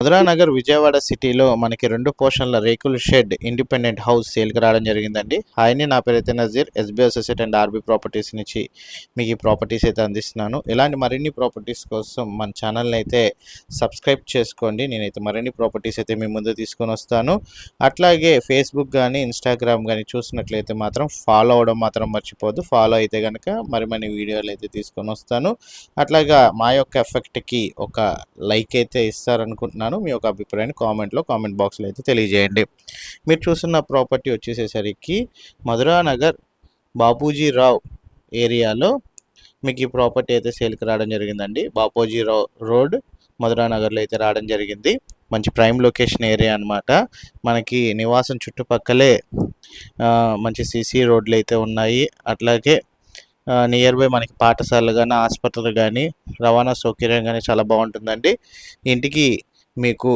మధురానగర్ విజయవాడ సిటీలో మనకి 2 పోర్షన్ల రేకుల షెడ్ ఇండిపెండెంట్ హౌస్ సేల్కి రావడం జరిగిందండి. హాయ్ని, నా పేరైతే Nazeer, SB associate and RB properties నుంచి మీకు ఈ ప్రాపర్టీస్ అయితే అందిస్తున్నాను. ఇలాంటి మరిన్ని ప్రాపర్టీస్ కోసం మన ఛానల్ని అయితే సబ్స్క్రైబ్ చేసుకోండి. నేనైతే మరిన్ని ప్రాపర్టీస్ అయితే మీ ముందు తీసుకొని వస్తాను. అట్లాగే ఫేస్బుక్ కానీ ఇన్స్టాగ్రామ్ కానీ చూసినట్లయితే మాత్రం ఫాలో అవ్వడం మాత్రం మర్చిపోద్దు. ఫాలో అయితే కనుక మరిన్ని వీడియోలు అయితే తీసుకొని వస్తాను. అట్లాగా మా యొక్క ఎఫెక్ట్కి ఒక లైక్ అయితే ఇస్తారనుకుంటున్నాను. మీ యొక్క అభిప్రాయాన్ని కామెంట్ బాక్స్లో అయితే తెలియజేయండి. మీరు చూస్తున్న ప్రాపర్టీ వచ్చేసేసరికి మధురానగర్ బాపూజీరావు ఏరియాలో మీకు ఈ ప్రాపర్టీ అయితే సేల్కి రావడం జరిగిందండి. బాపూజీరావు రోడ్ మధురానగర్లో అయితే రావడం జరిగింది. మంచి ప్రైమ్ లొకేషన్ ఏరియా అనమాట. మనకి నివాసం చుట్టుపక్కలే మంచి సీసీ రోడ్లు అయితే ఉన్నాయి. అట్లాగే నియర్ బై మనకి పాఠశాలలు కానీ, ఆసుపత్రులు కానీ, రవాణా సౌకర్యం కానీ చాలా బాగుంటుందండి. ఇంటికి మీకు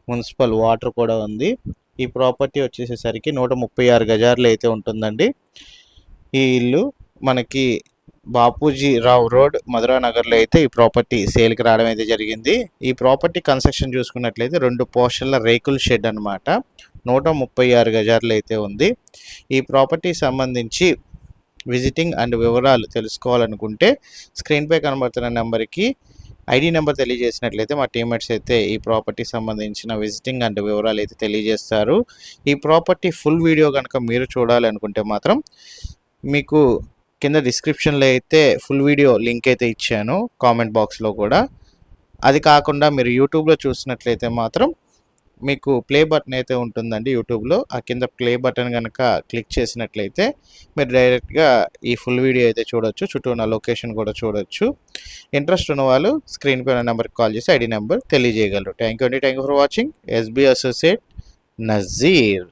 మున్సిపల్ వాటర్ కూడా ఉంది. ఈ ప్రాపర్టీ వచ్చేసేసరికి 136 గజాలు అయితే ఉంటుందండి. ఈ ఇల్లు మనకి బాపూజీరావు రోడ్ మధురానగర్లో అయితే ఈ ప్రాపర్టీ సేల్కి రావడం అయితే జరిగింది. ఈ ప్రాపర్టీ కన్స్ట్రక్షన్ చూసుకున్నట్లయితే 2 పోర్షన్ల రేకుల షెడ్ అనమాట. 136 గజాలు అయితే ఉంది. ఈ ప్రాపర్టీ సంబంధించి విజిటింగ్ అండ్ వివరాలు తెలుసుకోవాలనుకుంటే స్క్రీన్పై కనబడుతున్న నెంబర్కి ఐడి నెంబర్ తెలియజేసినట్లయితే మా టీమ్మేట్స్ అయితే ఈ ప్రాపర్టీ సంబంధించిన విజిటింగ్ అండ్ వివరాలు అయితే తెలియజేస్తారు. ఈ ప్రాపర్టీ ఫుల్ వీడియో కనుక మీరు చూడాలి అనుకుంటే మాత్రం మీకు కింద డిస్క్రిప్షన్లో అయితే ఫుల్ వీడియో లింక్ అయితే ఇచ్చాను, కామెంట్ బాక్స్లో కూడా. అది కాకుండా మీరు యూట్యూబ్లో చూసినట్లయితే మాత్రం మీకు ప్లే బటన్ అయితే ఉంటుందండి యూట్యూబ్లో. ఆ కింద ప్లే బటన్ కనుక క్లిక్ చేసినట్లయితే మీరు డైరెక్ట్గా ఈ ఫుల్ వీడియో అయితే చూడొచ్చు, చుట్టూ ఉన్న లొకేషన్ కూడా చూడొచ్చు. ఇంట్రెస్ట్ ఉన్న వాళ్ళు స్క్రీన్ పైన నెంబర్కి కాల్ చేసి ఐడి నెంబర్ తెలియజేయగలరు. Thank you for watching. SB associate Nazir.